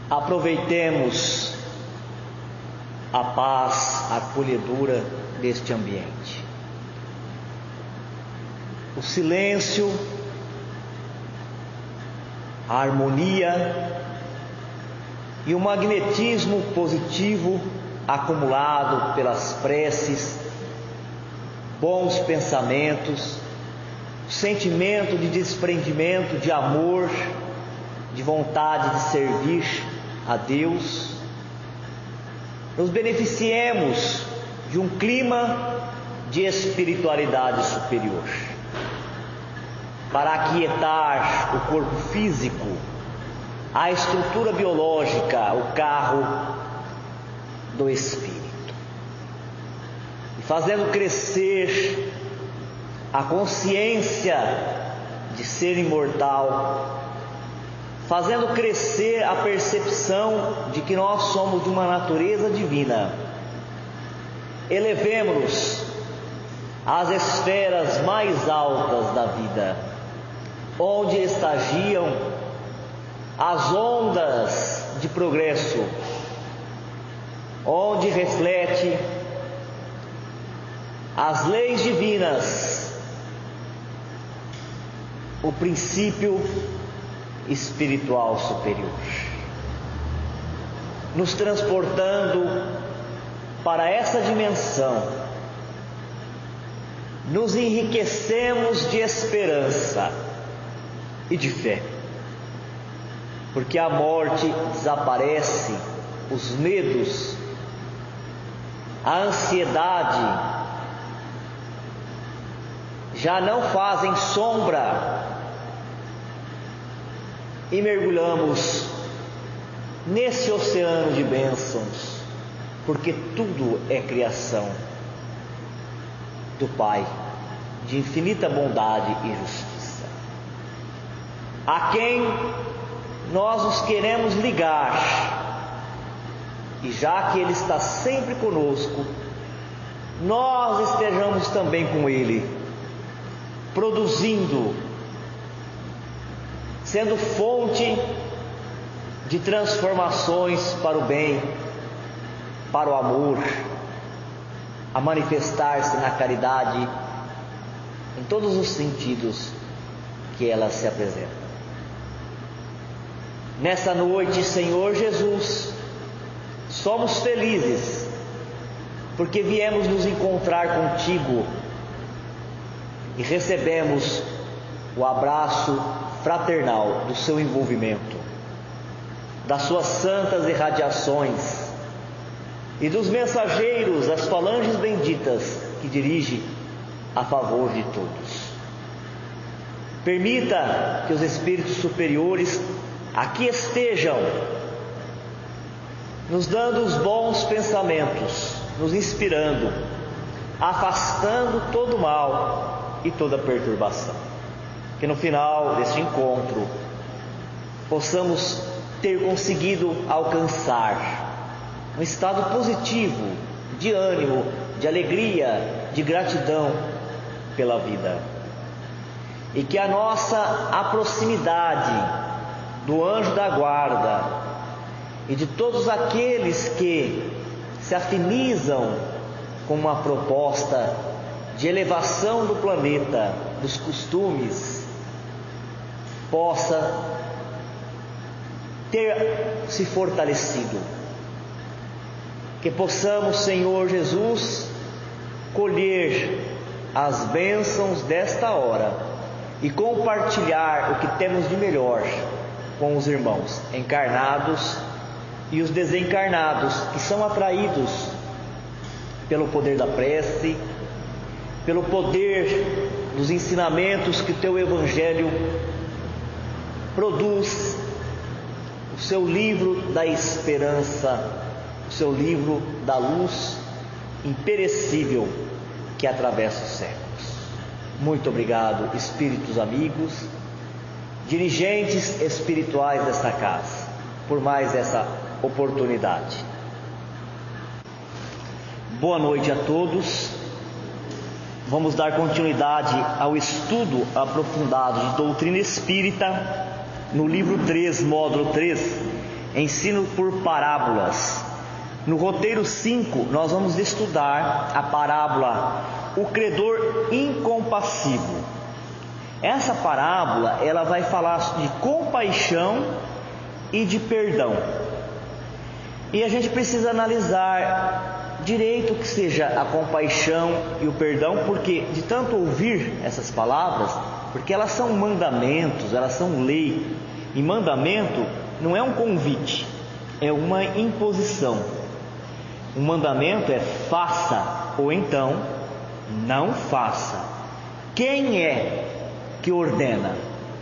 Aproveitemos a paz, a acolhedura deste ambiente. O silêncio, a harmonia e o magnetismo positivo acumulado pelas preces, bons pensamentos, sentimento de desprendimento, de amor, de vontade de servir a Deus, nos beneficiemos de um clima de espiritualidade superior, para aquietar o corpo físico, a estrutura biológica, o carro do espírito, e fazendo crescer a consciência de ser imortal, fazendo crescer a percepção de que nós somos de uma natureza divina. Elevemo-nos às esferas mais altas da vida, onde estagiam as ondas de progresso, onde reflete as leis divinas, o princípio espiritual superior, nos transportando para essa dimensão. Nos enriquecemos de esperança e de fé, porque a morte desaparece, os medos, a ansiedade já não fazem sombra, e mergulhamos nesse oceano de bênçãos, porque tudo é criação do Pai, de infinita bondade e justiça, a quem nós nos queremos ligar, e já que Ele está sempre conosco, nós estejamos também com Ele, produzindo, sendo fonte de transformações para o bem, para o amor, a manifestar-se na caridade em todos os sentidos que ela se apresenta. Nessa noite, Senhor Jesus, somos felizes porque viemos nos encontrar contigo e recebemos o abraço fraternal do seu envolvimento, das suas santas irradiações e dos mensageiros, as falanges benditas que dirige a favor de todos. Permita que os espíritos superiores aqui estejam, nos dando os bons pensamentos, nos inspirando, afastando todo o mal e toda perturbação. Que no final deste encontro possamos ter conseguido alcançar um estado positivo, de ânimo, de alegria, de gratidão pela vida, e que a nossa proximidade do anjo da guarda e de todos aqueles que se afinizam com uma proposta de elevação do planeta, dos costumes, possa ter se fortalecido, que possamos, Senhor Jesus, colher as bênçãos desta hora e compartilhar o que temos de melhor com os irmãos encarnados e os desencarnados, que são atraídos pelo poder da prece, pelo poder dos ensinamentos que o teu Evangelho produz, o seu livro da esperança, o seu livro da luz imperecível que atravessa os séculos. Muito obrigado, espíritos amigos, dirigentes espirituais desta casa, por mais essa oportunidade. Boa noite a todos. Vamos dar continuidade ao estudo aprofundado de doutrina espírita no livro 3, módulo 3, ensino por parábolas. No roteiro 5, nós vamos estudar a parábola O Credor Incompassivo. Essa parábola, ela vai falar de compaixão e de perdão. E a gente precisa analisar direito o que seja a compaixão e o perdão, porque de tanto ouvir essas palavras, porque elas são mandamentos, elas são lei. E mandamento não é um convite, é uma imposição. Um mandamento é faça, ou então não faça. Quem é que ordena?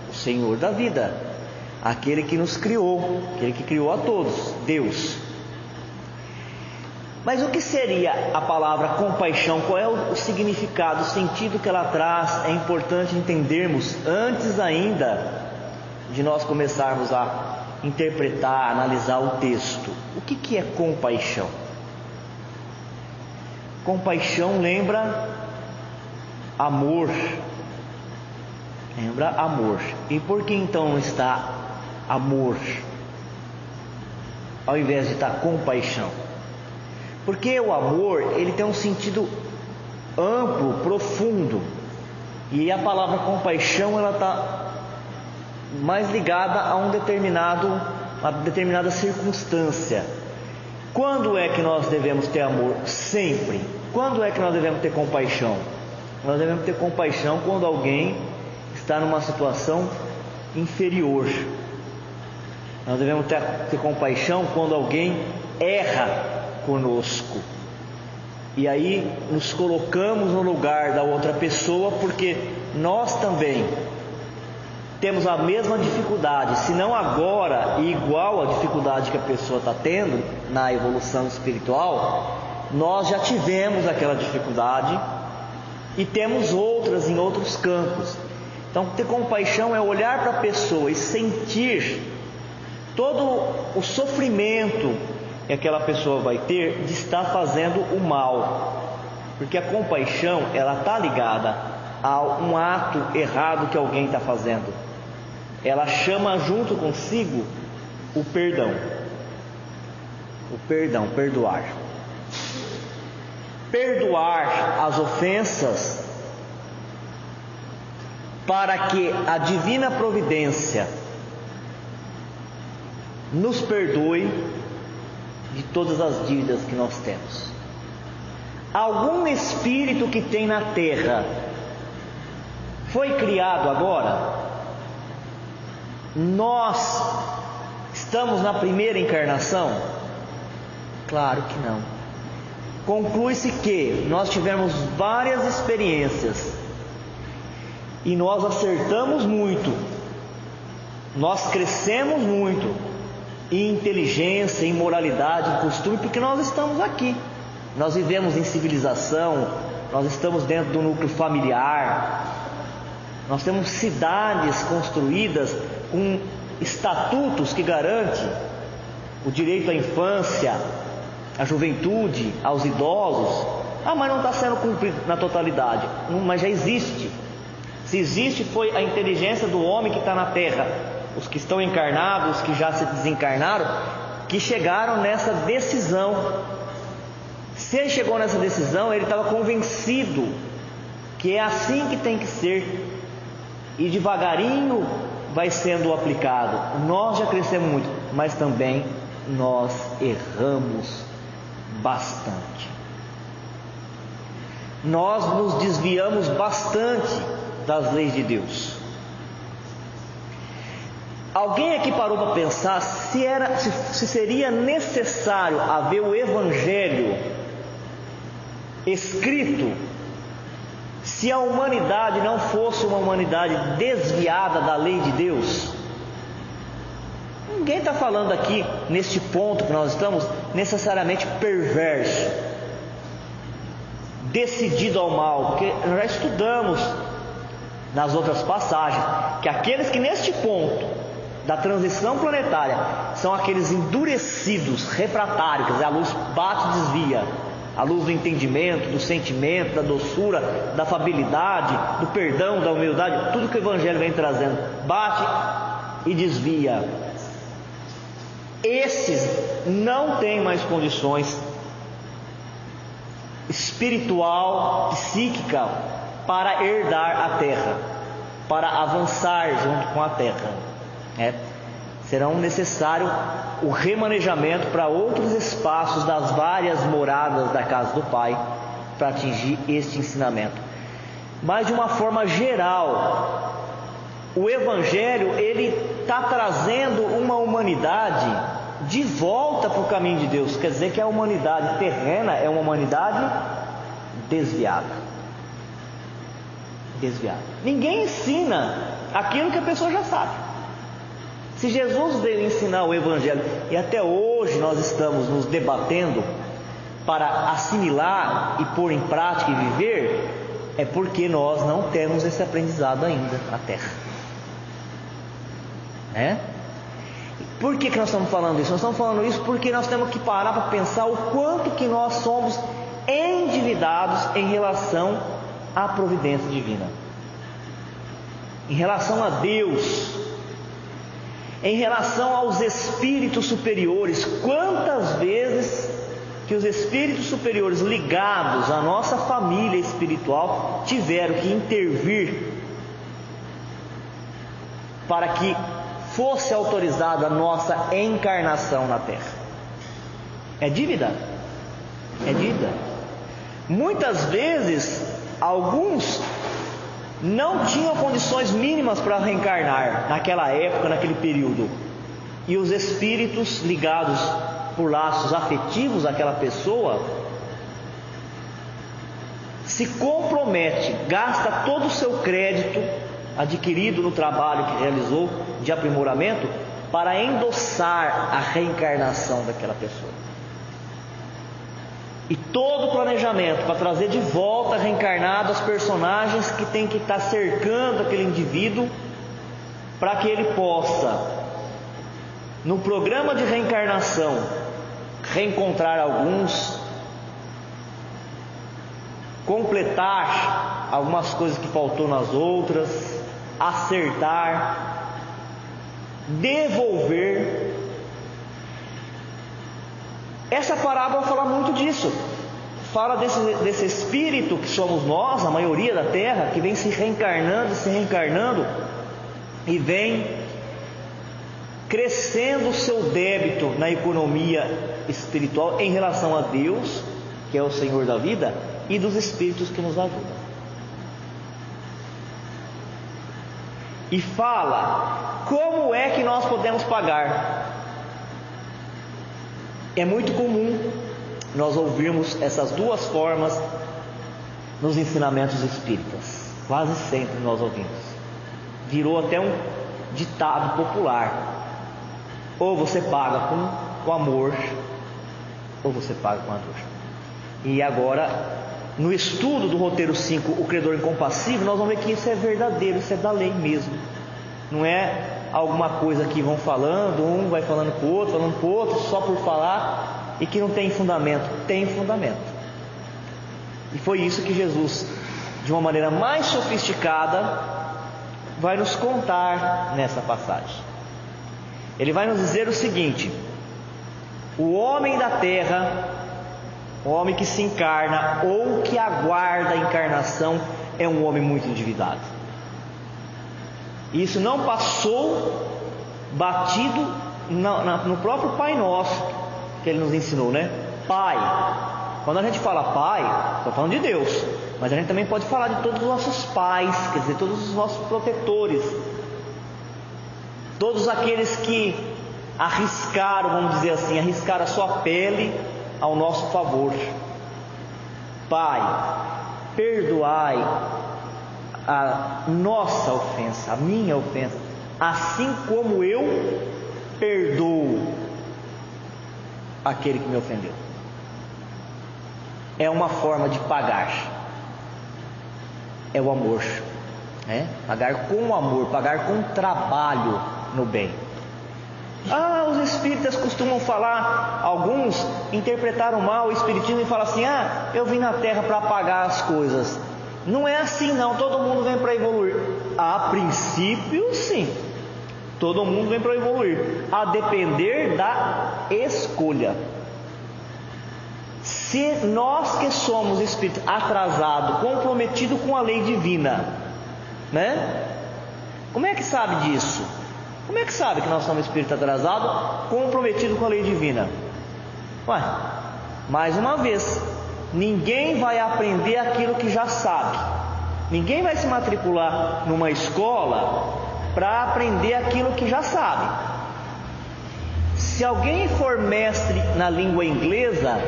O Senhor da vida, aquele que nos criou, aquele que criou a todos, Deus. Mas o que seria a palavra compaixão? Qual é o significado, o sentido que ela traz? É importante entendermos antes ainda de nós começarmos a interpretar, analisar o texto. O que é compaixão? Compaixão lembra amor. Lembra amor. E por que então está amor ao invés de estar compaixão? Porque o amor, ele tem um sentido amplo, profundo. E a palavra compaixão, ela está mais ligada a uma determinada circunstância. Quando é que nós devemos ter amor? Sempre. Quando é que nós devemos ter compaixão? Nós devemos ter compaixão quando alguém está numa situação inferior. Nós devemos ter compaixão quando alguém erra conosco. E aí nos colocamos no lugar da outra pessoa, porque nós também temos a mesma dificuldade, se não agora e igual a dificuldade que a pessoa está tendo na evolução espiritual. Nós já tivemos aquela dificuldade e temos outras em outros campos. Então, ter compaixão é olhar para a pessoa e sentir todo o sofrimento que aquela pessoa vai ter de estar fazendo o mal, porque a compaixão, ela está ligada a um ato errado que alguém está fazendo. Ela chama junto consigo o perdão. O perdão, perdoar. Perdoar as ofensas para que a divina providência nos perdoe de todas as dívidas que nós temos. Algum espírito que tem na terra foi criado agora? Nós estamos na primeira encarnação? Claro que não. Conclui-se que nós tivemos várias experiências e nós acertamos muito, nós crescemos muito em inteligência, em moralidade, em costume, porque nós estamos aqui. Nós vivemos em civilização, nós estamos dentro do núcleo familiar, nós temos cidades construídas com estatutos que garantem o direito à infância, à juventude, aos idosos. Mas não está sendo cumprido na totalidade. Mas já existe. Se existe, foi a inteligência do homem que está na terra, os que estão encarnados, os que já se desencarnaram, que chegaram nessa decisão. Se ele chegou nessa decisão, ele estava convencido que é assim que tem que ser, e devagarinho vai sendo aplicado. Nós já crescemos muito, mas também nós erramos bastante. Nós nos desviamos bastante das leis de Deus. Alguém aqui parou para pensar se seria necessário haver o Evangelho escrito se a humanidade não fosse uma humanidade desviada da lei de Deus? Ninguém está falando aqui, neste ponto que nós estamos, necessariamente perverso, decidido ao mal, porque nós já estudamos nas outras passagens que aqueles que neste ponto da transição planetária são aqueles endurecidos, refratários, quer dizer, a luz bate e desvia, a luz do entendimento, do sentimento, da doçura, da afabilidade, do perdão, da humildade, tudo que o Evangelho vem trazendo, bate e desvia. esses não têm mais condições espiritual, psíquica, para herdar a terra, para avançar junto com a terra. Serão necessário o remanejamento para outros espaços das várias moradas da casa do Pai, para atingir este ensinamento. Mas de uma forma geral, o Evangelho ele está trazendo uma humanidade de volta para o caminho de Deus. Quer dizer que a humanidade terrena é uma humanidade desviada. Ninguém ensina aquilo que a pessoa já sabe. Se Jesus veio ensinar o Evangelho e até hoje nós estamos nos debatendo para assimilar e pôr em prática e viver, é porque nós não temos esse aprendizado ainda na terra. Por que nós estamos falando isso? Nós estamos falando isso porque nós temos que parar para pensar o quanto que nós somos endividados em relação à providência divina, em relação a Deus, em relação aos espíritos superiores. Quantas vezes que os espíritos superiores ligados à nossa família espiritual tiveram que intervir para que fosse autorizada a nossa encarnação na Terra? É dívida. Muitas vezes, alguns não tinham condições mínimas para reencarnar naquela época, naquele período, e os espíritos ligados por laços afetivos àquela pessoa se compromete, gasta todo o seu crédito adquirido no trabalho que realizou de aprimoramento para endossar a reencarnação daquela pessoa. E todo o planejamento para trazer de volta reencarnado os personagens que tem que estar cercando aquele indivíduo, para que ele possa, no programa de reencarnação, reencontrar alguns, completar algumas coisas que faltou nas outras, acertar, devolver. Essa parábola fala muito disso. Fala desse espírito que somos nós, a maioria da terra, que vem se reencarnando e vem crescendo o seu débito na economia espiritual em relação a Deus, que é o Senhor da vida, e dos espíritos que nos ajudam. E fala como é que nós podemos pagar. É muito comum nós ouvirmos essas duas formas nos ensinamentos espíritas. Quase sempre nós ouvimos. Virou até um ditado popular: ou você paga com amor, ou você paga com a dor. E agora, no estudo do roteiro 5, o credor incompassível, nós vamos ver que isso é verdadeiro, isso é da lei mesmo. Não é alguma coisa que vão falando, um vai falando para o outro, só por falar, e que não tem fundamento. Tem fundamento. E foi isso que Jesus, de uma maneira mais sofisticada, vai nos contar nessa passagem. Ele vai nos dizer o seguinte: o homem da terra, o homem que se encarna ou que aguarda a encarnação, é um homem muito endividado. E isso não passou batido no próprio Pai Nosso, que Ele nos ensinou, Pai. Quando a gente fala Pai, estou falando de Deus, mas a gente também pode falar de todos os nossos pais, quer dizer, todos os nossos protetores, todos aqueles que arriscaram, vamos dizer assim, arriscaram a sua pele ao nosso favor. Pai, perdoai a nossa ofensa, a minha ofensa, assim como eu perdoo aquele que me ofendeu. É uma forma de pagar. É o amor, pagar com amor, pagar com trabalho no bem. Os espíritas costumam falar, alguns interpretaram mal o espiritismo e falam assim: eu vim na terra para pagar as coisas. Não é assim não, todo mundo vem para evoluir. A princípio sim, Todo mundo vem para evoluir, a depender da escolha. Se nós que somos espíritos atrasados, comprometidos com a lei divina, né? Como é que sabe disso? Como é que sabe que nós somos espíritos atrasados, comprometidos com a lei divina? Ué, mais uma vez, ninguém vai aprender aquilo que já sabe. Ninguém vai se matricular numa escola para aprender aquilo que já sabe. Se alguém for mestre na língua inglesa,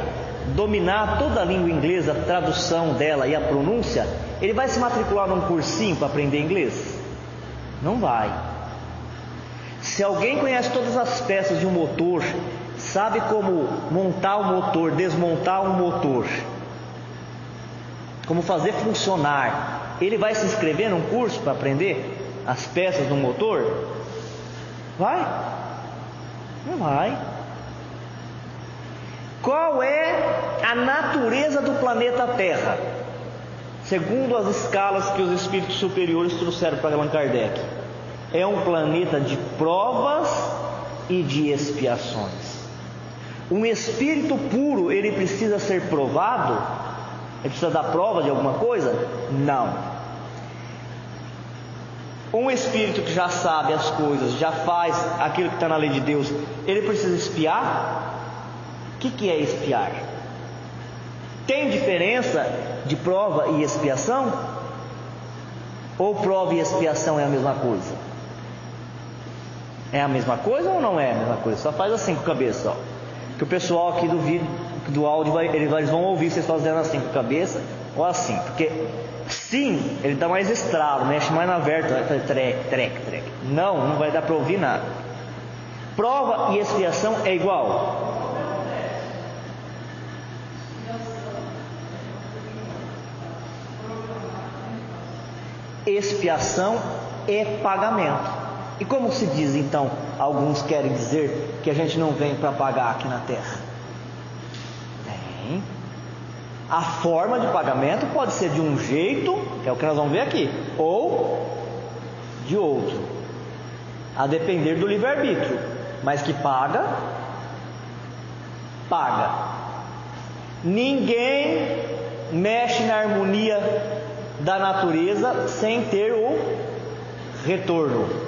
dominar toda a língua inglesa, a tradução dela e a pronúncia, ele vai se matricular num cursinho para aprender inglês? Não vai. Se alguém conhece todas as peças de um motor, sabe como montar o motor, desmontar um motor, como fazer funcionar, ele vai se inscrever num curso para aprender as peças do motor? Vai? Não vai. Qual é a natureza do planeta Terra, segundo as escalas que os espíritos superiores trouxeram para Allan Kardec? É um planeta de provas e de expiações. Um espírito puro, ele precisa ser provado? Ele precisa dar prova de alguma coisa? Não. Um espírito que já sabe as coisas, já faz aquilo que está na lei de Deus, ele precisa expiar? O que é expiar? Tem diferença de prova e expiação? Ou prova e expiação é a mesma coisa? É a mesma coisa ou não é a mesma coisa? Só faz assim com a cabeça, ó. Que o pessoal aqui do vídeo, do áudio, eles vão ouvir vocês fazendo assim com a cabeça ou assim, porque sim, ele dá mais estralo, mexe mais na vértebra, vai fazer trec. Não vai dar para ouvir nada. Prova e expiação é igual. Expiação é pagamento. E como se diz então, alguns querem dizer que a gente não vem para pagar aqui na Terra? Bem, a forma de pagamento pode ser de um jeito, que é o que nós vamos ver aqui, ou de outro, a depender do livre-arbítrio, mas que paga. Ninguém mexe na harmonia da natureza sem ter o retorno.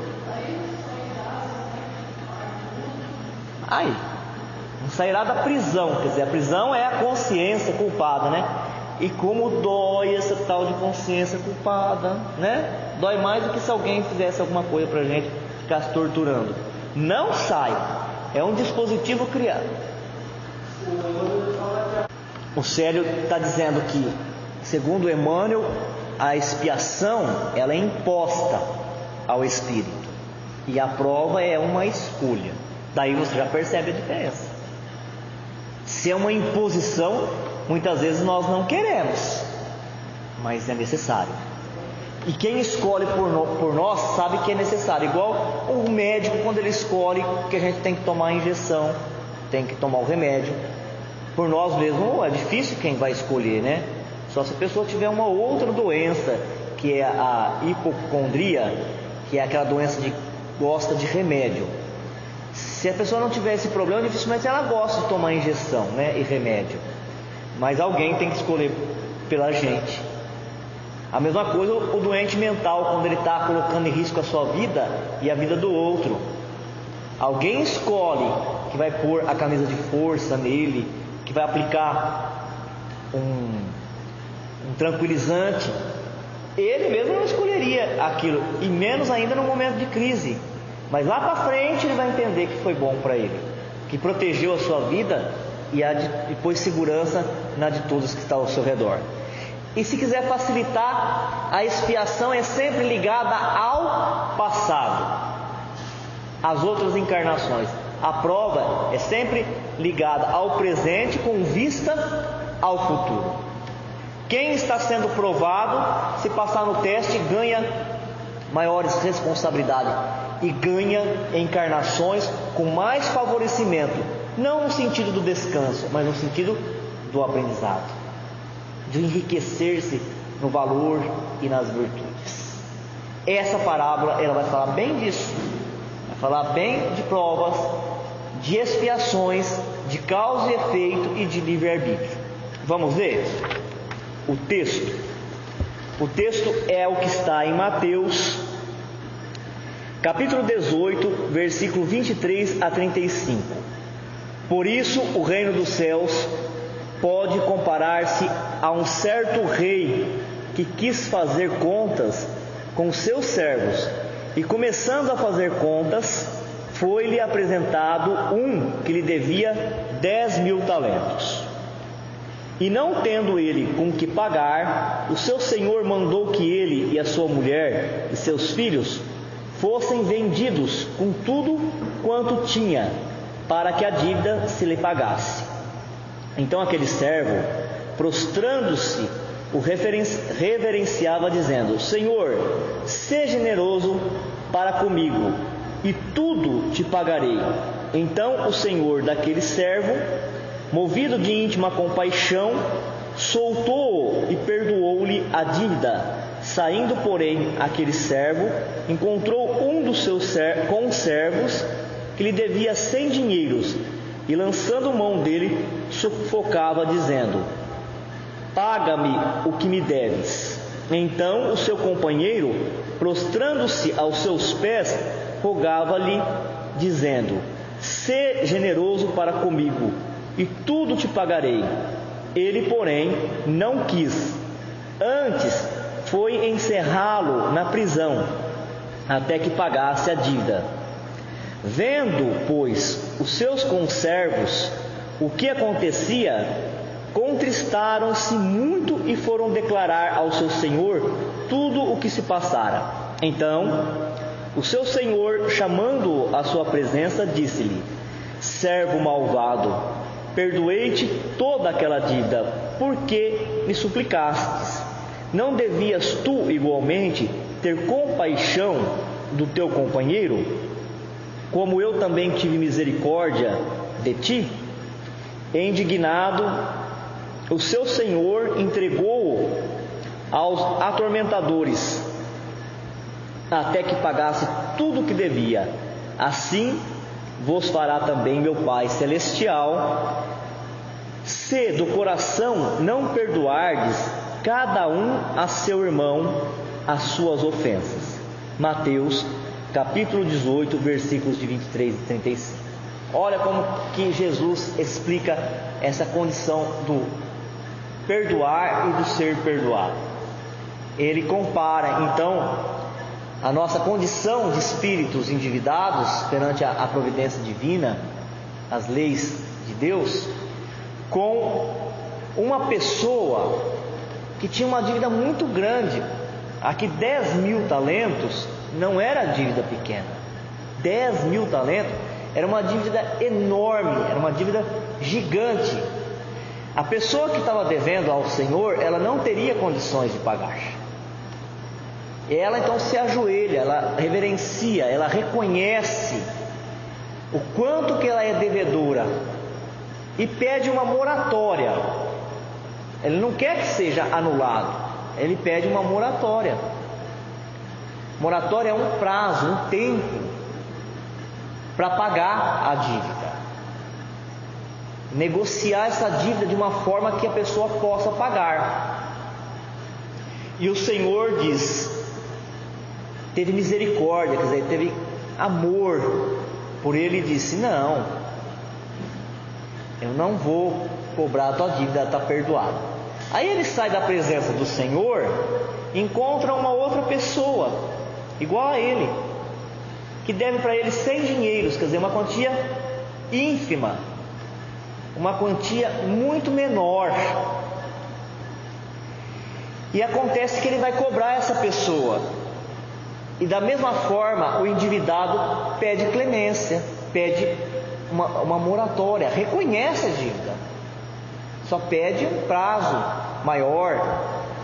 Aí, não sairá da prisão, quer dizer, a prisão é a consciência culpada, né? E como dói essa tal de consciência culpada, né? Dói mais do que se alguém fizesse alguma coisa pra gente, ficasse torturando. Não sai, é um dispositivo criado. O Célio está dizendo que, segundo Emmanuel, a expiação ela é imposta ao espírito e a prova é uma escolha. Daí você já percebe a diferença. Se é uma imposição, muitas vezes nós não queremos, mas é necessário. E quem escolhe por nós sabe que é necessário. Igual o médico, quando ele escolhe que a gente tem que tomar a injeção, tem que tomar o remédio. Por nós mesmos é difícil quem vai escolher, né? Só se a pessoa tiver uma outra doença, que é a hipocondria, que é aquela doença de gosta de remédio. Se a pessoa não tiver esse problema, dificilmente ela gosta de tomar injeção, né, e remédio. Mas alguém tem que escolher pela gente. A mesma coisa o doente mental, quando ele está colocando em risco a sua vida e a vida do outro. Alguém escolhe que vai pôr a camisa de força nele, que vai aplicar um tranquilizante. Ele mesmo não escolheria aquilo, e menos ainda no momento de crise. Mas lá para frente ele vai entender que foi bom para ele, que protegeu a sua vida e pôs segurança na de todos que estão ao seu redor. E se quiser facilitar, a expiação é sempre ligada ao passado, às outras encarnações. A prova é sempre ligada ao presente com vista ao futuro. Quem está sendo provado, se passar no teste, ganha maiores responsabilidades e ganha encarnações com mais favorecimento, não no sentido do descanso, mas no sentido do aprendizado, de enriquecer-se no valor e nas virtudes. Essa parábola ela vai falar bem disso, vai falar bem de provas, de expiações, de causa e efeito e de livre-arbítrio. Vamos ver o texto. O texto é o que está em Mateus, capítulo 18, versículo 23 a 35. Por isso, o reino dos céus pode comparar-se a um certo rei que quis fazer contas com seus servos, e começando a fazer contas, foi-lhe apresentado um que lhe devia 10.000 talentos. E não tendo ele com que pagar, o seu senhor mandou que ele e a sua mulher e seus filhos fossem vendidos com tudo quanto tinha, para que a dívida se lhe pagasse. Então aquele servo, prostrando-se, o reverenciava, dizendo: Senhor, seja generoso para comigo, e tudo te pagarei. Então o senhor daquele servo, movido de íntima compaixão, soltou-o e perdoou-lhe a dívida. Saindo, porém, aquele servo encontrou um dos seus conservos que lhe devia 100 dinheiros, e lançando mão dele, sufocava, dizendo: paga-me o que me deves. Então o seu companheiro, prostrando-se aos seus pés, rogava-lhe, dizendo: sê generoso para comigo, e tudo te pagarei. Ele, porém, não quis. Antes foi encerrá-lo na prisão, até que pagasse a dívida. Vendo, pois, os seus conservos o que acontecia, contristaram-se muito e foram declarar ao seu senhor tudo o que se passara. Então o seu senhor, chamando-o à sua presença, disse-lhe: servo malvado, perdoei-te toda aquela dívida, porque me suplicastes. Não devias tu igualmente ter compaixão do teu companheiro, como eu também tive misericórdia de ti? E indignado, o seu senhor entregou-o aos atormentadores, até que pagasse tudo o que devia. Assim vos fará também meu Pai Celestial, se do coração não perdoardes cada um a seu irmão as suas ofensas. Mateus capítulo 18, versículos de 23 e 35. Olha como que Jesus explica essa condição do perdoar e do ser perdoado. Ele compara então a nossa condição de espíritos endividados perante a providência divina, as leis de Deus, com uma pessoa que tinha uma dívida muito grande. Aqui 10.000 talentos não era dívida pequena. 10.000 talentos era uma dívida enorme, era uma dívida gigante. A pessoa que estava devendo ao Senhor, ela não teria condições de pagar. Ela então se ajoelha, ela reverencia, ela reconhece o quanto que ela é devedora e pede uma moratória. Ele não quer que seja anulado, ele pede uma moratória. Moratória é um prazo, um tempo para pagar a dívida. Negociar essa dívida de uma forma que a pessoa possa pagar. E o Senhor diz, teve misericórdia, quer dizer, teve amor por ele, e disse: não, eu não vou cobrar a tua dívida, está perdoada. Aí ele sai da presença do Senhor, encontra uma outra pessoa igual a ele, que deve para ele 100 dinheiros, quer dizer, uma quantia ínfima, uma quantia muito menor. E acontece que ele vai cobrar essa pessoa, e da mesma forma o endividado pede clemência, pede uma moratória, reconhece a dívida, só pede um prazo maior,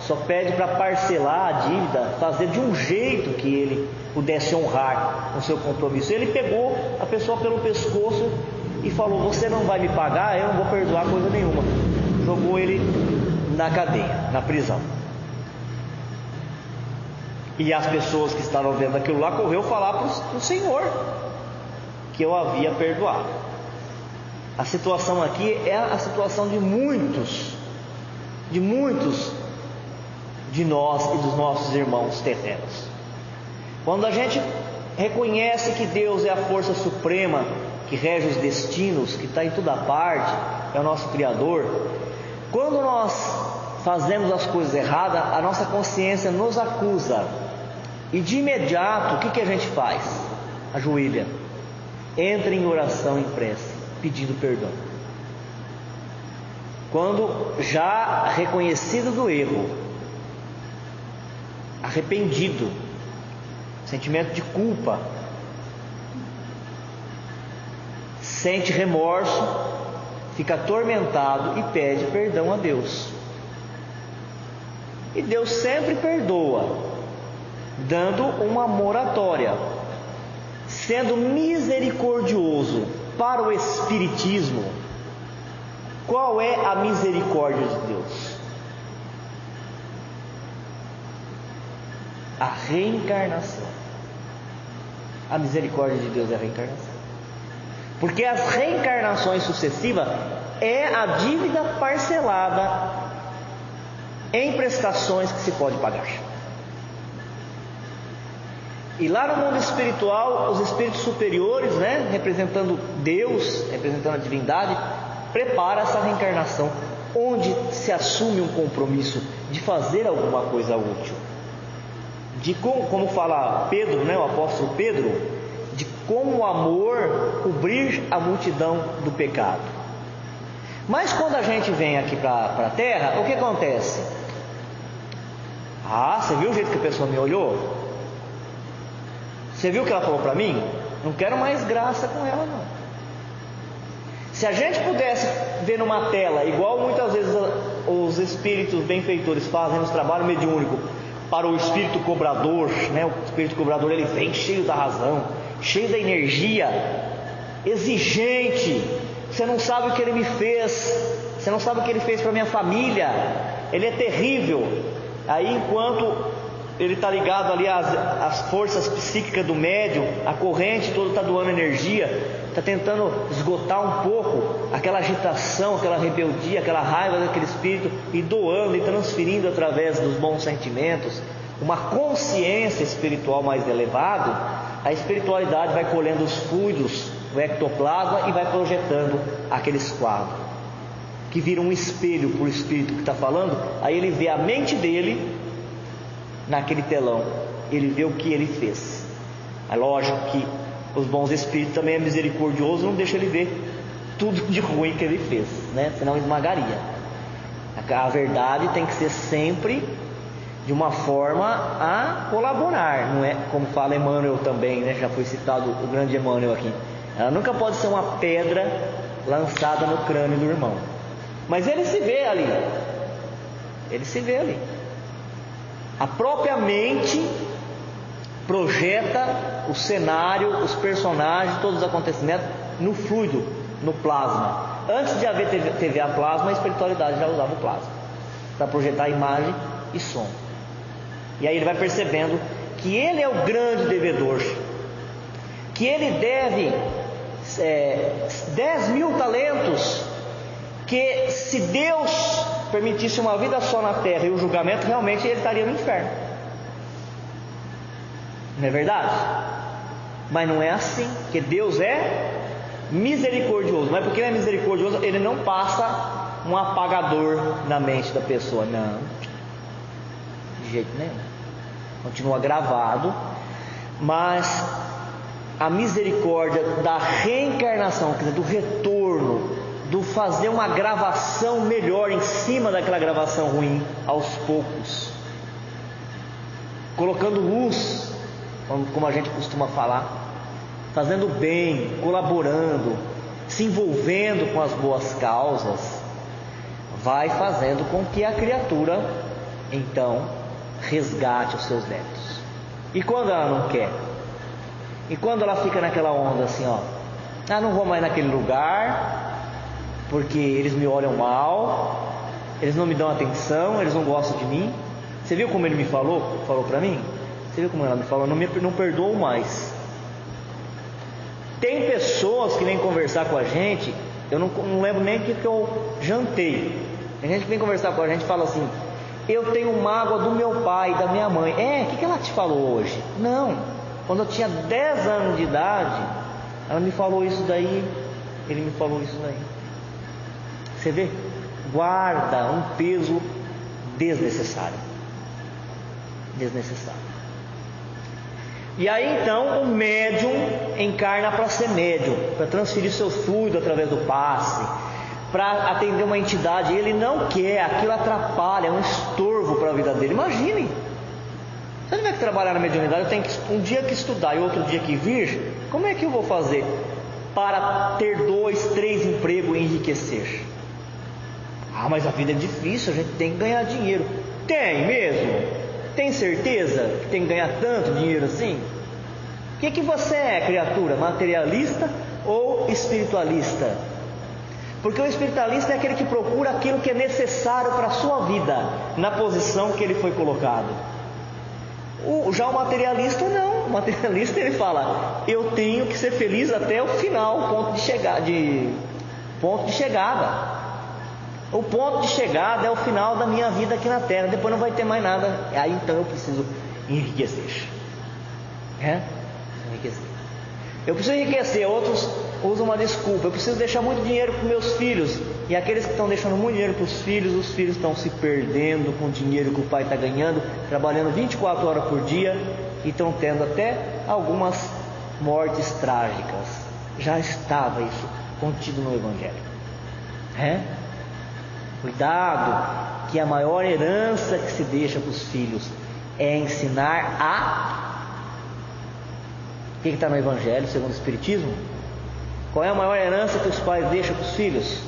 só pede para parcelar a dívida, fazer de um jeito que ele pudesse honrar o seu compromisso. Ele pegou a pessoa pelo pescoço e falou: você não vai me pagar, eu não vou perdoar coisa nenhuma. Jogou ele na cadeia, na prisão. E as pessoas que estavam vendo aquilo lá correu falar para o Senhor. que eu havia perdoado. A situação aqui é a situação de muitos de nós e dos nossos irmãos terrenos. Quando a gente reconhece que Deus é a força suprema que rege os destinos, que está em toda parte, é o nosso Criador, quando nós fazemos as coisas erradas, a nossa consciência nos acusa, e de imediato, o que a gente faz? Ajoelha, entra em oração, em prece, pedindo perdão. Quando já reconhecido do erro, arrependido, sentimento de culpa, sente remorso, fica atormentado e pede perdão a Deus. E Deus sempre perdoa, dando uma moratória, sendo misericordioso. Para o Espiritismo, qual é a misericórdia de Deus? A reencarnação. A misericórdia de Deus é a reencarnação. Porque as reencarnações sucessivas é a dívida parcelada em prestações que se pode pagar. E lá no mundo espiritual, os espíritos superiores, representando Deus, representando a divindade, prepara essa reencarnação, onde se assume um compromisso de fazer alguma coisa útil, de como fala Pedro, o apóstolo Pedro, de como o amor cobrir a multidão do pecado. Mas quando a gente vem aqui para a Terra, o que acontece? Você viu o jeito que a pessoa me olhou? Você viu o que ela falou para mim? Não quero mais graça com ela, não. Se a gente pudesse ver numa tela, igual muitas vezes os espíritos benfeitores fazem nos trabalhos mediúnicos, para o espírito cobrador, o espírito cobrador, ele vem cheio da razão, cheio da energia, exigente. Você não sabe o que ele me fez, você não sabe o que ele fez para minha família, ele é terrível. Aí, enquanto ele está ligado ali às forças psíquicas do médium, a corrente toda está doando energia, está tentando esgotar um pouco aquela agitação, aquela rebeldia, aquela raiva daquele espírito, e doando e transferindo através dos bons sentimentos uma consciência espiritual mais elevada. A espiritualidade vai colhendo os fluidos, o ectoplasma, e vai projetando aqueles quadros que viram um espelho para o espírito que está falando. Aí ele vê a mente dele naquele telão, ele vê o que ele fez. É lógico que os bons espíritos também é misericordioso, não deixa ele ver tudo de ruim que ele fez, senão esmagaria. A verdade tem que ser sempre de uma forma a colaborar, não é como fala Emmanuel também, já foi citado o grande Emmanuel aqui. Ela nunca pode ser uma pedra lançada no crânio do irmão, mas ele se vê ali, a própria mente projeta o cenário, os personagens, todos os acontecimentos no fluido, no plasma. Antes de haver TV a plasma, a espiritualidade já usava o plasma para projetar imagem e som. E aí ele vai percebendo que ele é o grande devedor, que ele deve 10 mil talentos, que se Deus permitisse uma vida só na terra e o julgamento, realmente ele estaria no inferno. Não é verdade? Mas não é assim, porque Deus é misericordioso. Não é porque ele é misericordioso, ele não passa um apagador na mente da pessoa, não, de jeito nenhum. Continua gravado, mas a misericórdia da reencarnação, quer dizer, do retorno, do fazer uma gravação melhor em cima daquela gravação ruim, aos poucos, colocando luz, como a gente costuma falar, fazendo bem, colaborando, se envolvendo com as boas causas, vai fazendo com que a criatura então resgate os seus débitos. E quando ela não quer? E quando ela fica naquela onda assim, não vou mais naquele lugar, porque eles me olham mal, eles não me dão atenção, eles não gostam de mim. Você viu como ele me falou para mim? Você viu como ela me falou? Não perdoou mais. Tem pessoas que vêm conversar com a gente, eu não lembro nem o que eu jantei. Tem gente que vem conversar com a gente e fala assim: eu tenho mágoa do meu pai e da minha mãe. O que ela te falou hoje? Não, quando eu tinha 10 anos de idade, ela me falou isso daí, ele me falou isso daí. Você vê? Guarda um peso desnecessário. E aí então o médium encarna para ser médium, para transferir seu fluido através do passe, para atender uma entidade. Ele não quer, aquilo atrapalha, é um estorvo para a vida dele. Imagine, se eu tiver que trabalhar na mediunidade, eu tenho um dia que estudar e outro dia que vir, como é que eu vou fazer para ter 2, 3 empregos e enriquecer? Mas a vida é difícil, a gente tem que ganhar dinheiro. Tem mesmo? Tem certeza que tem que ganhar tanto dinheiro assim? O que você é, criatura? Materialista ou espiritualista? Porque o espiritualista é aquele que procura aquilo que é necessário para a sua vida, na posição que ele foi colocado. Já o materialista não. O materialista ele fala: eu tenho que ser feliz até o final, ponto de chegada. O ponto de chegada é o final da minha vida aqui na Terra. Depois não vai ter mais nada. Aí então eu preciso enriquecer. Eu preciso enriquecer. Outros usam uma desculpa: eu preciso deixar muito dinheiro para os meus filhos. E aqueles que estão deixando muito dinheiro para os filhos estão se perdendo com o dinheiro que o pai está ganhando, trabalhando 24 horas por dia, e estão tendo até algumas mortes trágicas. Já estava isso contido no Evangelho. Cuidado, que a maior herança que se deixa para os filhos é ensinar o que está no Evangelho segundo o Espiritismo? Qual é a maior herança que os pais deixam para os filhos?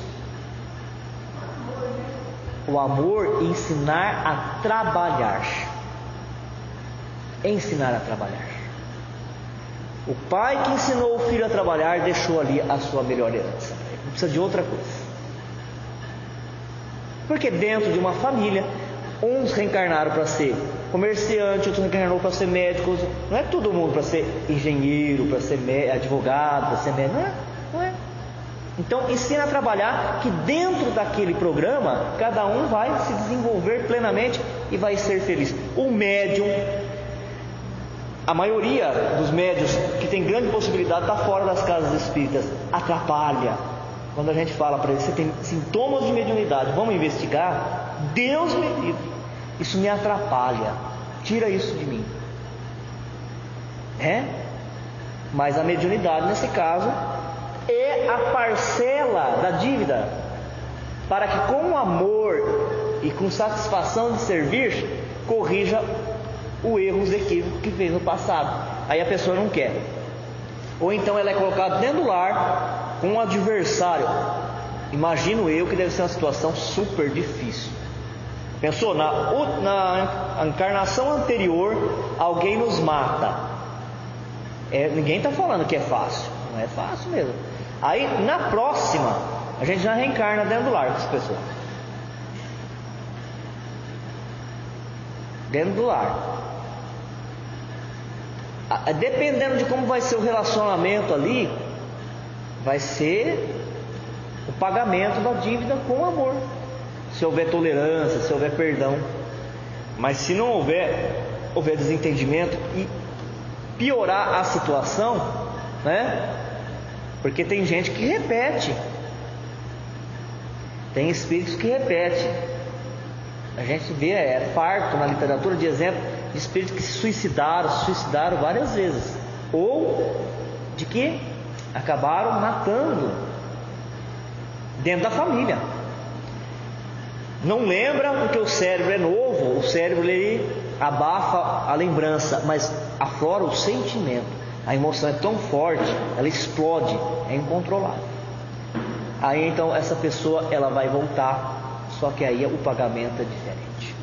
O amor e ensinar a trabalhar. Ensinar a trabalhar. O pai que ensinou o filho a trabalhar deixou ali a sua melhor herança. Não precisa de outra coisa. Porque dentro de uma família, uns reencarnaram para ser comerciante, outros reencarnaram para ser médicos. Não é todo mundo para ser engenheiro, para ser advogado, para ser médico. Não é. Então ensina a trabalhar, que dentro daquele programa cada um vai se desenvolver plenamente e vai ser feliz. O médium, a maioria dos médios que tem grande possibilidade está fora das casas espíritas, atrapalha. Quando a gente fala para ele: você tem sintomas de mediunidade, vamos investigar? Deus me livre, isso me atrapalha, tira isso de mim. Mas a mediunidade nesse caso é a parcela da dívida, para que com amor e com satisfação de servir, corrija o erro, os equívocos que fez no passado. Aí a pessoa não quer, ou então ela é colocada dentro do lar com um adversário. Imagino eu que deve ser uma situação super difícil. Pensou, na encarnação anterior alguém nos mata. Ninguém está falando que é fácil, não é fácil mesmo. Aí na próxima a gente já reencarna dentro do lar com essa pessoa. Dentro do lar. Dependendo de como vai ser o relacionamento ali, vai ser o pagamento da dívida com amor, se houver tolerância, se houver perdão. Mas se não houver desentendimento e piorar a situação, porque tem gente que repete, tem espíritos que repetem. A gente vê, farto na literatura de exemplo de espíritos que se suicidaram várias vezes, ou de que acabaram matando dentro da família. Não lembra porque o cérebro é novo, o cérebro ele abafa a lembrança, mas aflora o sentimento. A emoção é tão forte, ela explode, é incontrolável. Aí então essa pessoa ela vai voltar, só que aí o pagamento é diferente.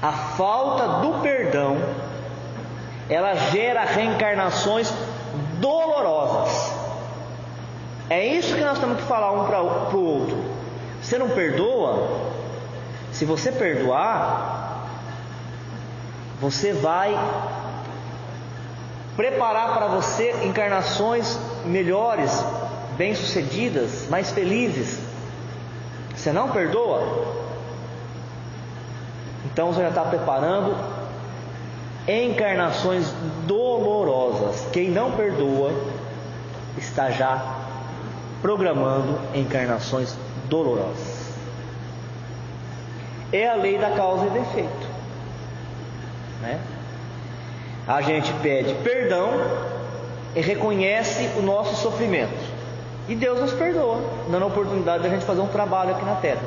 A falta do perdão, ela gera reencarnações dolorosas. É isso que nós temos que falar um para o outro. Você não perdoa? Se você perdoar, você vai preparar para você encarnações melhores, bem-sucedidas, mais felizes. Você não perdoa? Então você já está preparando encarnações dolorosas. Quem não perdoa está já programando encarnações dolorosas. É a lei da causa e efeito, né? A gente pede perdão e reconhece o nosso sofrimento, e Deus nos perdoa, dando a oportunidade de a gente fazer um trabalho aqui na terra.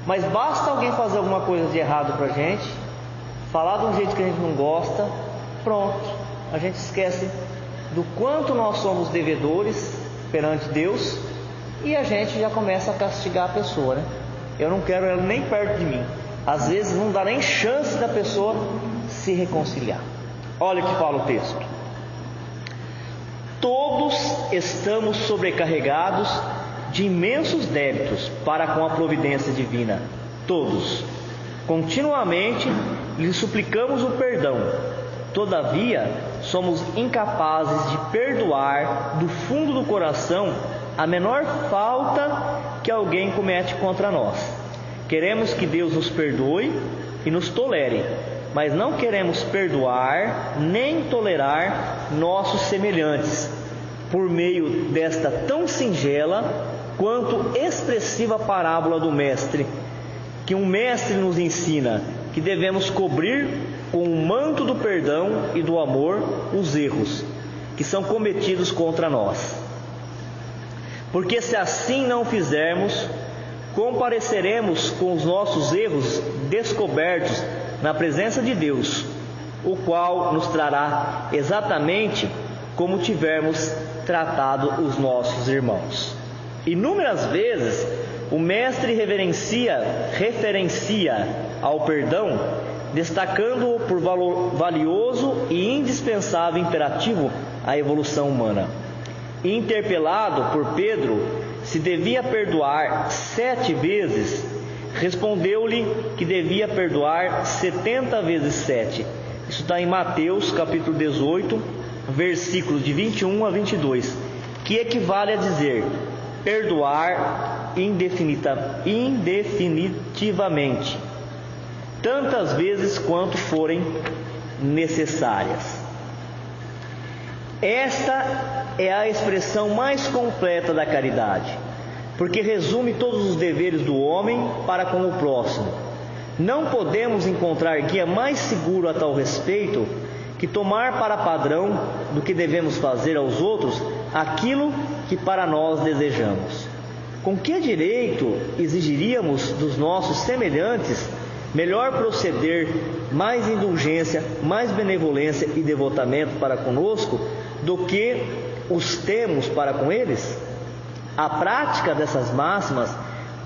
Mas basta alguém fazer alguma coisa de errado para a gente, falar de um jeito que a gente não gosta, pronto, a gente esquece do quanto nós somos devedores perante Deus, e a gente já começa a castigar a pessoa, né? Eu não quero ela nem perto de mim. Às vezes não dá nem chance da pessoa se reconciliar. Olha o que fala o texto: todos estamos sobrecarregados de imensos débitos para com a providência divina. Todos. Continuamente lhe suplicamos o perdão. Todavia, somos incapazes de perdoar do fundo do coração a menor falta que alguém comete contra nós. Queremos que Deus nos perdoe e nos tolere, mas não queremos perdoar nem tolerar nossos semelhantes, por meio desta tão singela quanto expressiva parábola do Mestre, que um mestre nos ensina que devemos cobrir com o manto do perdão e do amor os erros que são cometidos contra nós. Porque se assim não fizermos, compareceremos com os nossos erros descobertos na presença de Deus, o qual nos trará exatamente como tivermos tratado os nossos irmãos. Inúmeras vezes o Mestre referencia ao perdão, destacando-o por valioso e indispensável imperativo à evolução humana. Interpelado por Pedro se devia perdoar 7 vezes, respondeu-lhe que devia perdoar 70 vezes 7. Isso está em Mateus capítulo 18, versículos de 21 a 22, que equivale a dizer: perdoar indefinitivamente, tantas vezes quanto forem necessárias. Esta é a expressão mais completa da caridade, porque resume todos os deveres do homem para com o próximo. Não podemos encontrar guia mais seguro a tal respeito que tomar para padrão do que devemos fazer aos outros aquilo que para nós desejamos. Com que direito exigiríamos dos nossos semelhantes melhor proceder, mais indulgência, mais benevolência e devotamento para conosco do que os temos para com eles? A prática dessas máximas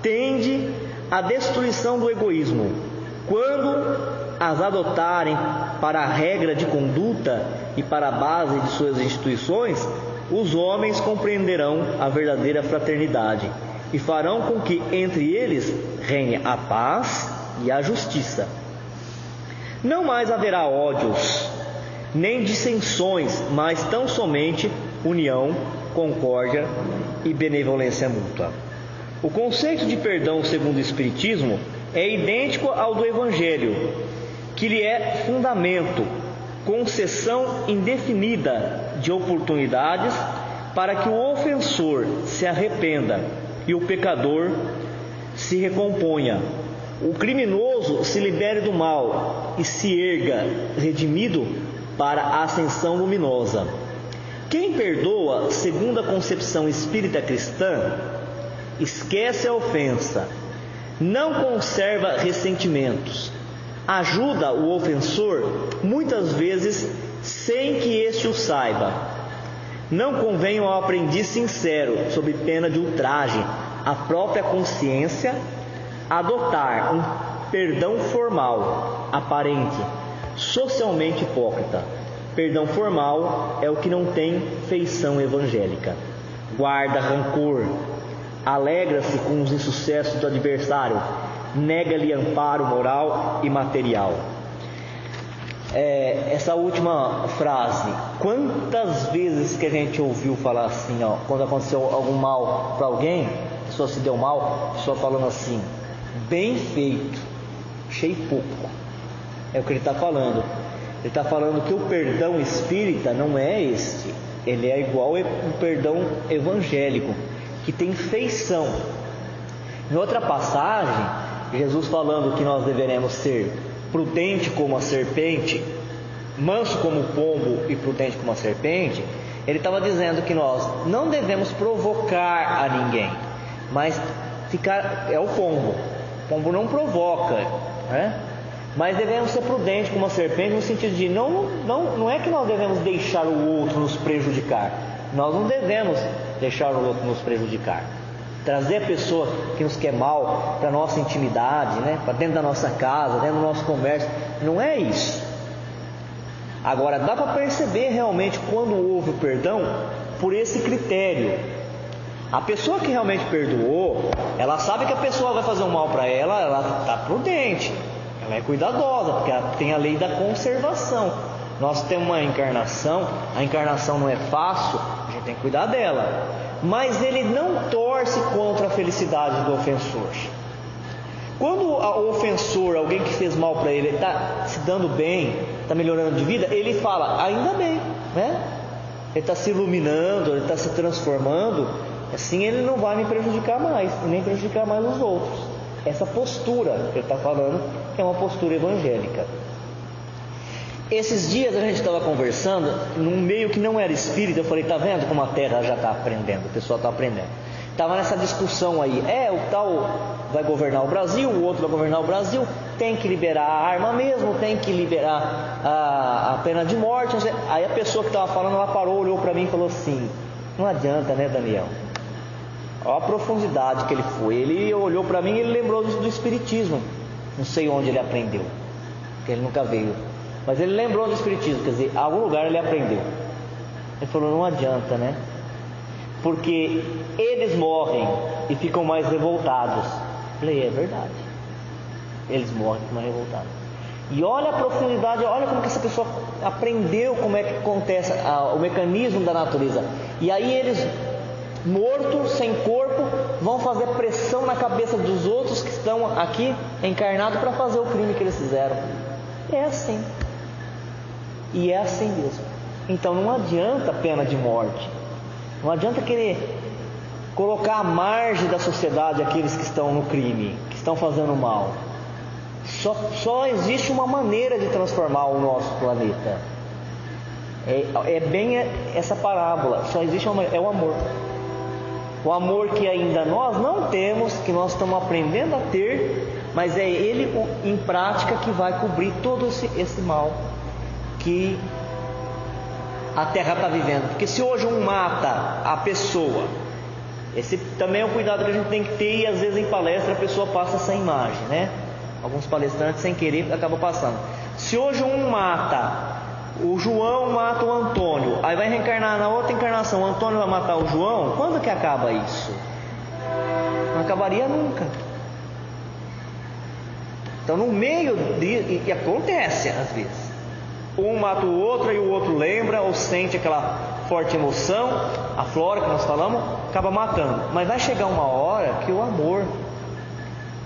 tende à destruição do egoísmo. Quando as adotarem para a regra de conduta e para a base de suas instituições, os homens compreenderão a verdadeira fraternidade e farão com que entre eles reine a paz e a justiça. Não mais haverá ódios, nem dissensões, mas tão somente união, concórdia e benevolência mútua. O conceito de perdão segundo o Espiritismo é idêntico ao do Evangelho, que lhe é fundamento, concessão indefinida de oportunidades para que o ofensor se arrependa e o pecador se recomponha, o criminoso se libere do mal e se erga redimido para a ascensão luminosa. Quem perdoa, segundo a concepção espírita cristã, esquece a ofensa, não conserva ressentimentos, ajuda o ofensor muitas vezes sem que este o saiba. Não convém ao aprendiz sincero, sob pena de ultraje à própria consciência, adotar um perdão formal, aparente, socialmente hipócrita. Perdão formal é o que não tem feição evangélica. Guarda rancor, alegra-se com os insucessos do adversário, nega-lhe amparo moral e material. essa última frase. Quantas vezes que a gente ouviu falar assim, quando aconteceu algum mal para alguém, a pessoa se deu mal, a pessoa falando assim: bem feito, achei pouco. É o que ele está falando. Ele está falando que o perdão espírita não é este. Ele é igual ao perdão evangélico, que tem feição. Em outra passagem, Jesus falando que nós deveremos ser prudente como a serpente, manso como o pombo e prudente como a serpente, ele estava dizendo que nós não devemos provocar a ninguém, mas é o pombo. O pombo não provoca, né? Mas devemos ser prudentes como a serpente, no sentido de não é que nós devemos deixar o outro nos prejudicar. Nós não devemos deixar o outro nos prejudicar. Trazer a pessoa que nos quer mal para a nossa intimidade, né? Para dentro da nossa casa, dentro do nosso comércio, não é isso. Agora, dá para perceber realmente quando houve o perdão por esse critério. A pessoa que realmente perdoou, ela sabe que a pessoa vai fazer um mal para ela, ela está prudente, ela é cuidadosa, porque ela tem a lei da conservação. Nós temos uma encarnação, a encarnação não é fácil, a gente tem que cuidar dela. Mas ele não torce contra a felicidade do ofensor. Quando o ofensor, alguém que fez mal para ele, está se dando bem, está melhorando de vida, ele fala: ainda bem, né? Ele está se iluminando, ele está se transformando, assim ele não vai me prejudicar mais, e nem prejudicar mais os outros. Essa postura que ele está falando é uma postura evangélica. Esses dias a gente estava conversando num meio que não era espírita. Eu falei: está vendo como a terra já está aprendendo, o pessoal está aprendendo. Estava nessa discussão aí, o tal vai governar o Brasil, o outro vai governar o Brasil, tem que liberar a arma mesmo, tem que liberar a pena de morte. Aí a pessoa que estava falando, ela parou, olhou para mim e falou assim: não adianta, né, Daniel? Olha a profundidade que ele foi. Ele olhou para mim e ele lembrou do espiritismo. Não sei onde ele aprendeu, porque ele nunca veio, mas ele lembrou do espiritismo, quer dizer, em algum lugar ele aprendeu. Ele falou: não adianta, né? Porque eles morrem e ficam mais revoltados. Eu falei: é verdade, eles morrem e ficam mais revoltados. E olha a profundidade, olha como que essa pessoa aprendeu como é que acontece o mecanismo da natureza. E aí eles, mortos, sem corpo, vão fazer pressão na cabeça dos outros que estão aqui encarnados para fazer o crime que eles fizeram. É assim. E é assim mesmo. Então não adianta pena de morte. Não adianta querer colocar à margem da sociedade aqueles que estão no crime, que estão fazendo mal. Só existe uma maneira de transformar o nosso planeta. É bem essa parábola. Só existe uma, é o amor. O amor que ainda nós não temos, que nós estamos aprendendo a ter, mas é ele em prática que vai cobrir todo esse mal que a Terra está vivendo. Porque se hoje um mata a pessoa, esse também é um cuidado que a gente tem que ter, e às vezes em palestra a pessoa passa essa imagem, né? Alguns palestrantes sem querer acabam passando. Se hoje um mata, o João mata o Antônio, aí vai reencarnar na outra encarnação, o Antônio vai matar o João, quando que acaba isso? Não acabaria nunca. Então no meio e acontece às vezes, um mata o outro e o outro lembra ou sente aquela forte emoção, a Flora que nós falamos, acaba matando. Mas vai chegar uma hora que o amor,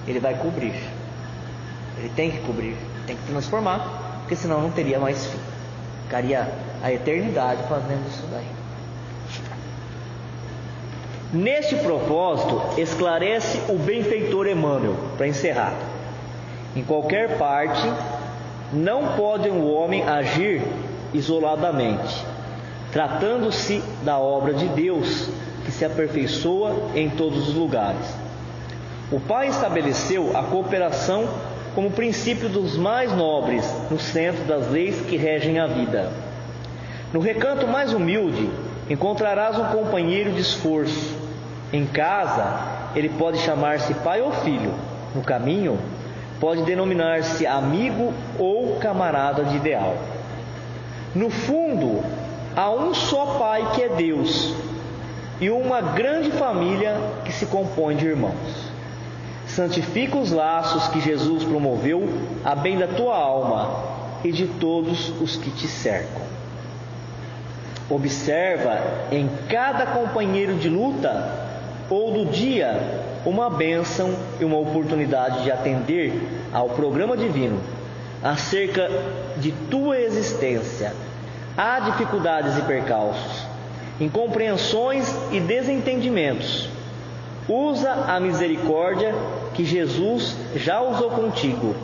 ele vai cobrir, ele tem que cobrir, tem que transformar, porque senão não teria mais fim, ficaria a eternidade fazendo isso daí. Neste propósito, esclarece o benfeitor Emmanuel, para encerrar: em qualquer parte não pode um homem agir isoladamente, tratando-se da obra de Deus, que se aperfeiçoa em todos os lugares. O Pai estabeleceu a cooperação como princípio dos mais nobres no centro das leis que regem a vida. No recanto mais humilde encontrarás um companheiro de esforço. Em casa ele pode chamar-se pai ou filho. No caminho pode denominar-se amigo ou camarada de ideal. No fundo, há um só Pai que é Deus, e uma grande família que se compõe de irmãos. Santifica os laços que Jesus promoveu a bem da tua alma, e de todos os que te cercam. Observa em cada companheiro de luta ou do dia uma bênção e uma oportunidade de atender ao programa divino acerca de tua existência. Há dificuldades e percalços, incompreensões e desentendimentos. Usa a misericórdia que Jesus já usou contigo,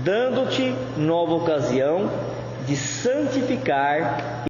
dando-te nova ocasião de santificar